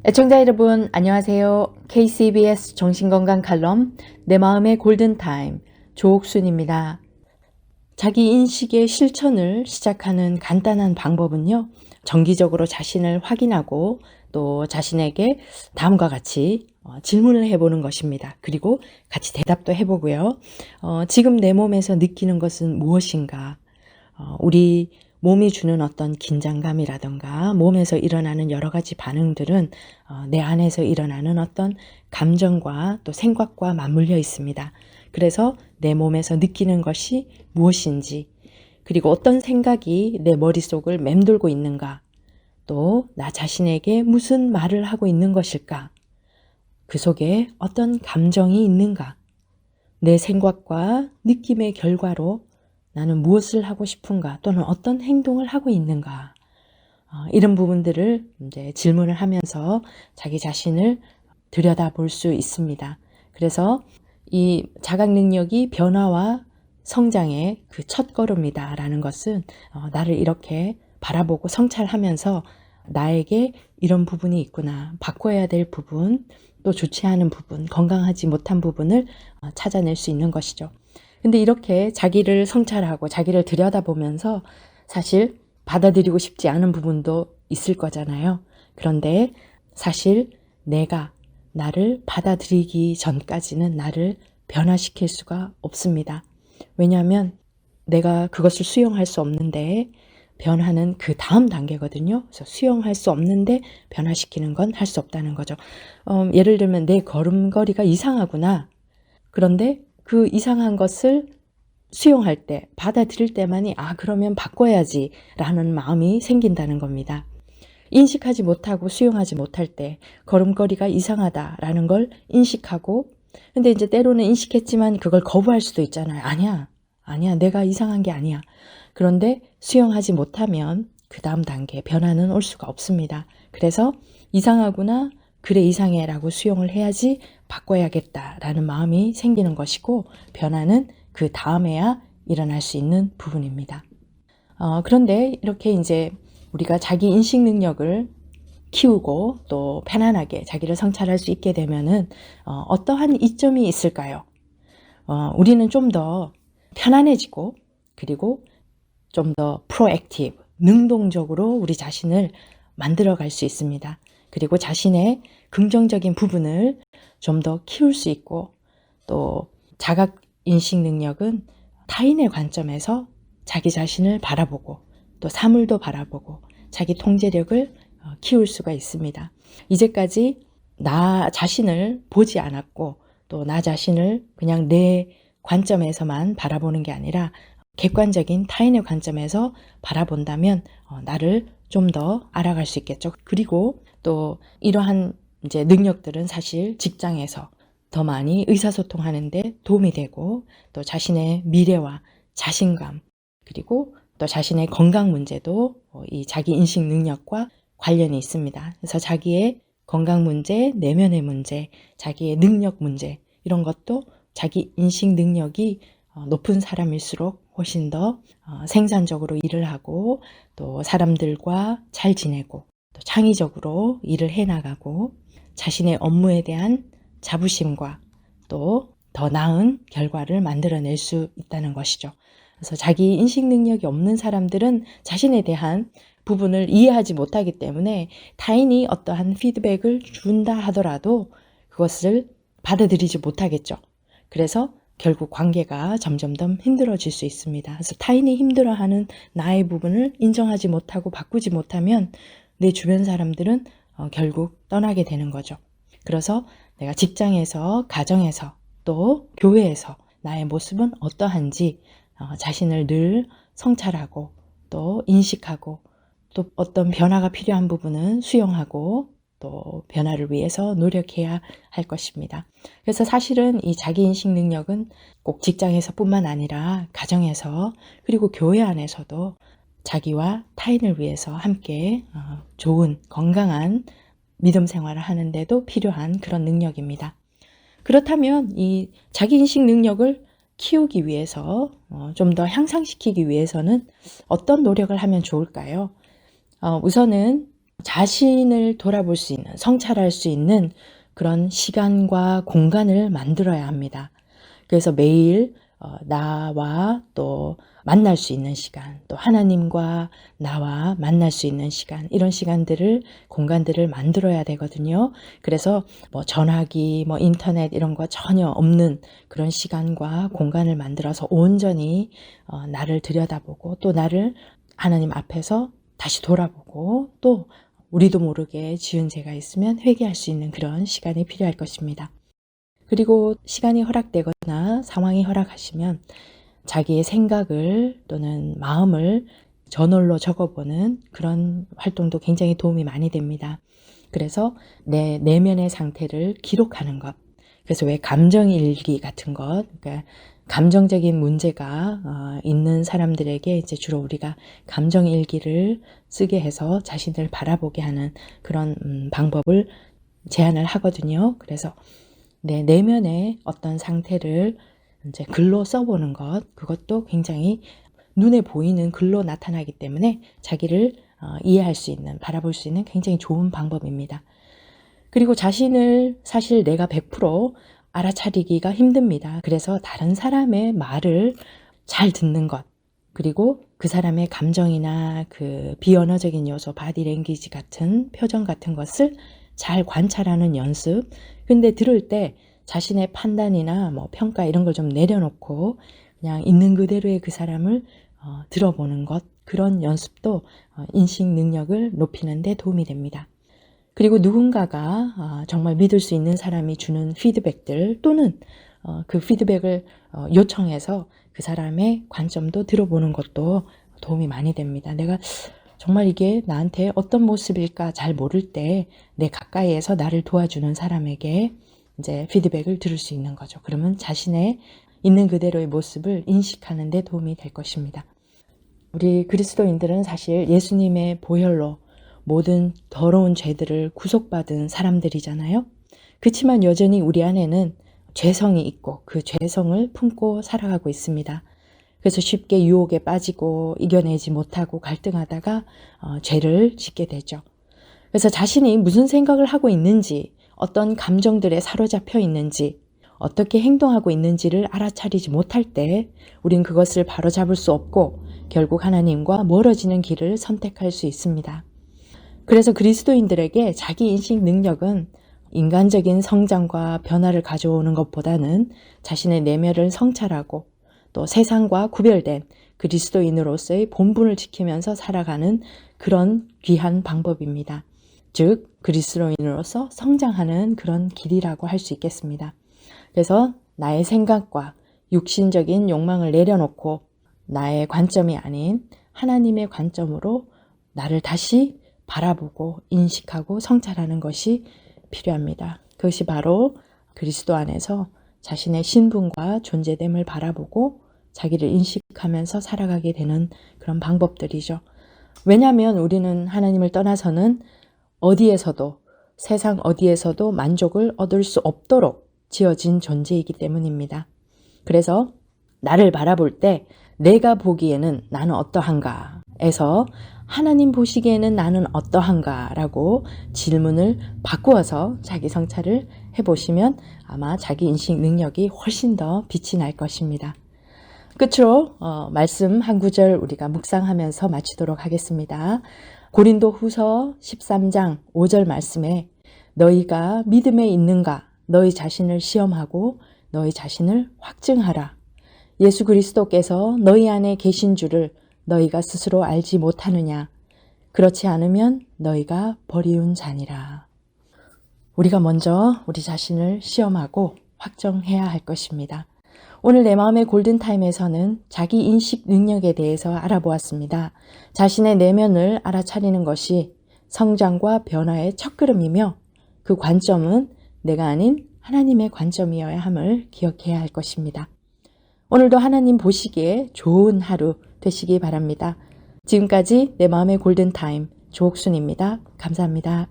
애청자 여러분 안녕하세요. KCBS 정신건강 칼럼 내 마음의 골든타임 조옥순입니다. 자기 인식의 실천을 시작하는 간단한 방법은요. 정기적으로 자신을 확인하고 또 자신에게 다음과 같이 질문을 해보는 것입니다. 그리고 같이 대답도 해보고요. 지금 내 몸에서 느끼는 것은 무엇인가? 우리 몸이 주는 어떤 긴장감이라던가 몸에서 일어나는 여러 가지 반응들은 내 안에서 일어나는 어떤 감정과 또 생각과 맞물려 있습니다. 그래서 내 몸에서 느끼는 것이 무엇인지, 그리고 어떤 생각이 내 머릿속을 맴돌고 있는가, 또 나 자신에게 무슨 말을 하고 있는 것일까, 그 속에 어떤 감정이 있는가, 내 생각과 느낌의 결과로 나는 무엇을 하고 싶은가 또는 어떤 행동을 하고 있는가, 이런 부분들을 이제 질문을 하면서 자기 자신을 들여다볼 수 있습니다. 그래서 이 자각 능력이 변화와 성장의 그 첫걸음이다라는 것은 나를 이렇게 바라보고 성찰하면서 나에게 이런 부분이 있구나, 바꿔야 될 부분, 또 좋지 않은 부분, 건강하지 못한 부분을 찾아낼 수 있는 것이죠. 근데 이렇게 자기를 성찰하고 자기를 들여다보면서 사실 받아들이고 싶지 않은 부분도 있을 거잖아요. 그런데 사실 내가 나를 받아들이기 전까지는 나를 변화시킬 수가 없습니다. 왜냐하면 내가 그것을 수용할 수 없는데 변화는 그 다음 단계거든요. 그래서 수용할 수 없는데 변화시키는 건 할 수 없다는 거죠. 예를 들면 내 걸음걸이가 이상하구나. 그런데 그 이상한 것을 수용할 때, 받아들일 때만이 그러면 바꿔야지 라는 마음이 생긴다는 겁니다. 인식하지 못하고 수용하지 못할 때 걸음걸이가 이상하다라는 걸 인식하고, 근데 이제 때로는 인식했지만 그걸 거부할 수도 있잖아요. 아니야, 내가 이상한 게 아니야. 그런데 수용하지 못하면 그 다음 단계 변화는 올 수가 없습니다. 그래서 이상하구나, 그래 이상해 라고 수용을 해야지 바꿔야겠다라는 마음이 생기는 것이고, 변화는 그 다음에야 일어날 수 있는 부분입니다. 그런데 이렇게 이제 우리가 자기 인식 능력을 키우고 또 편안하게 자기를 성찰할 수 있게 되면은 어떠한 이점이 있을까요? 우리는 좀 더 편안해지고, 그리고 좀 더 프로액티브, 능동적으로 우리 자신을 만들어갈 수 있습니다. 그리고 자신의 긍정적인 부분을 좀 더 키울 수 있고, 또 자각 인식 능력은 타인의 관점에서 자기 자신을 바라보고 또 사물도 바라보고 자기 통제력을 키울 수가 있습니다. 이제까지 나 자신을 보지 않았고 또 나 자신을 그냥 내 관점에서만 바라보는 게 아니라 객관적인 타인의 관점에서 바라본다면 나를 좀 더 알아갈 수 있겠죠. 그리고 또 이러한 이제 능력들은 사실 직장에서 더 많이 의사소통하는 데 도움이 되고, 또 자신의 미래와 자신감, 그리고 또 자신의 건강 문제도 이 자기 인식 능력과 관련이 있습니다. 그래서 자기의 건강 문제, 내면의 문제, 자기의 능력 문제, 이런 것도 자기 인식 능력이 높은 사람일수록 훨씬 더 생산적으로 일을 하고 또 사람들과 잘 지내고 또 창의적으로 일을 해나가고 자신의 업무에 대한 자부심과 또 더 나은 결과를 만들어낼 수 있다는 것이죠. 그래서 자기 인식 능력이 없는 사람들은 자신에 대한 부분을 이해하지 못하기 때문에 타인이 어떠한 피드백을 준다 하더라도 그것을 받아들이지 못하겠죠. 그래서 결국 관계가 점점 더 힘들어질 수 있습니다. 그래서 타인이 힘들어하는 나의 부분을 인정하지 못하고 바꾸지 못하면 내 주변 사람들은 결국 떠나게 되는 거죠. 그래서 내가 직장에서, 가정에서, 또 교회에서 나의 모습은 어떠한지 자신을 늘 성찰하고 또 인식하고, 또 어떤 변화가 필요한 부분은 수용하고 또 변화를 위해서 노력해야 할 것입니다. 그래서 사실은 이 자기인식 능력은 꼭 직장에서뿐만 아니라 가정에서, 그리고 교회 안에서도 자기와 타인을 위해서 함께 좋은 건강한 믿음 생활을 하는데도 필요한 그런 능력입니다. 그렇다면 이 자기인식 능력을 키우기 위해서 좀 더 향상시키기 위해서는 어떤 노력을 하면 좋을까요? 우선은 자신을 돌아볼 수 있는, 성찰할 수 있는 그런 시간과 공간을 만들어야 합니다. 그래서 매일 나와 또 만날 수 있는 시간, 또 하나님과 나와 만날 수 있는 시간, 이런 시간들을, 공간들을 만들어야 되거든요. 그래서 뭐 전화기, 뭐 인터넷 이런 거 전혀 없는 그런 시간과 공간을 만들어서 온전히 나를 들여다보고, 또 나를 하나님 앞에서 다시 돌아보고, 또 우리도 모르게 지은 죄가 있으면 회개할 수 있는 그런 시간이 필요할 것입니다. 그리고 시간이 허락되거나 상황이 허락하시면 자기의 생각을 또는 마음을 저널로 적어보는 그런 활동도 굉장히 도움이 많이 됩니다. 그래서 내 내면의 상태를 기록하는 것. 그래서 왜 감정일기 같은 것, 그러니까 감정적인 문제가 있는 사람들에게 이제 주로 우리가 감정일기를 쓰게 해서 자신을 바라보게 하는 그런 방법을 제안을 하거든요. 그래서 내 내면의 어떤 상태를 이제 글로 써보는 것, 그것도 굉장히 눈에 보이는 글로 나타나기 때문에 자기를 이해할 수 있는, 바라볼 수 있는 굉장히 좋은 방법입니다. 그리고 자신을 사실 내가 100% 알아차리기가 힘듭니다. 그래서 다른 사람의 말을 잘 듣는 것, 그리고 그 사람의 감정이나 그 비언어적인 요소, 바디랭귀지 같은 표정 같은 것을 잘 관찰하는 연습. 근데 들을 때 자신의 판단이나 뭐 평가 이런 걸 좀 내려놓고 그냥 있는 그대로의 그 사람을 들어보는 것, 그런 연습도 인식 능력을 높이는 데 도움이 됩니다. 그리고 누군가가 정말 믿을 수 있는 사람이 주는 피드백들, 또는 그 피드백을 요청해서 그 사람의 관점도 들어보는 것도 도움이 많이 됩니다. 내가 정말 이게 나한테 어떤 모습일까 잘 모를 때 내 가까이에서 나를 도와주는 사람에게 이제 피드백을 들을 수 있는 거죠. 그러면 자신의 있는 그대로의 모습을 인식하는 데 도움이 될 것입니다. 우리 그리스도인들은 사실 예수님의 보혈로 모든 더러운 죄들을 구속받은 사람들이잖아요. 그렇지만 여전히 우리 안에는 죄성이 있고 그 죄성을 품고 살아가고 있습니다. 그래서 쉽게 유혹에 빠지고 이겨내지 못하고 갈등하다가 죄를 짓게 되죠. 그래서 자신이 무슨 생각을 하고 있는지, 어떤 감정들에 사로잡혀 있는지, 어떻게 행동하고 있는지를 알아차리지 못할 때 우린 그것을 바로잡을 수 없고 결국 하나님과 멀어지는 길을 선택할 수 있습니다. 그래서 그리스도인들에게 자기 인식 능력은 인간적인 성장과 변화를 가져오는 것보다는 자신의 내면을 성찰하고 또 세상과 구별된 그리스도인으로서의 본분을 지키면서 살아가는 그런 귀한 방법입니다. 즉, 그리스도인으로서 성장하는 그런 길이라고 할 수 있겠습니다. 그래서 나의 생각과 육신적인 욕망을 내려놓고 나의 관점이 아닌 하나님의 관점으로 나를 다시 바라보고 인식하고 성찰하는 것이 필요합니다. 그것이 바로 그리스도 안에서 자신의 신분과 존재됨을 바라보고 자기를 인식하면서 살아가게 되는 그런 방법들이죠. 왜냐하면 우리는 하나님을 떠나서는 어디에서도, 세상 어디에서도 만족을 얻을 수 없도록 지어진 존재이기 때문입니다. 그래서 나를 바라볼 때 내가 보기에는 나는 어떠한가 에서 하나님 보시기에는 나는 어떠한가 라고 질문을 바꾸어서 자기 성찰을 해보시면 아마 자기 인식 능력이 훨씬 더 빛이 날 것입니다. 끝으로 말씀 한 구절 우리가 묵상하면서 마치도록 하겠습니다. 고린도 후서 13장 5절 말씀에 너희가 믿음에 있는가 너희 자신을 시험하고 너희 자신을 확증하라. 예수 그리스도께서 너희 안에 계신 줄을 너희가 스스로 알지 못하느냐. 그렇지 않으면 너희가 버리운 자니라. 우리가 먼저 우리 자신을 시험하고 확정해야 할 것입니다. 오늘 내 마음의 골든타임에서는 자기 인식 능력에 대해서 알아보았습니다. 자신의 내면을 알아차리는 것이 성장과 변화의 첫걸음이며 그 관점은 내가 아닌 하나님의 관점이어야 함을 기억해야 할 것입니다. 오늘도 하나님 보시기에 좋은 하루 되시기 바랍니다. 지금까지 내 마음의 골든타임 조옥순입니다. 감사합니다.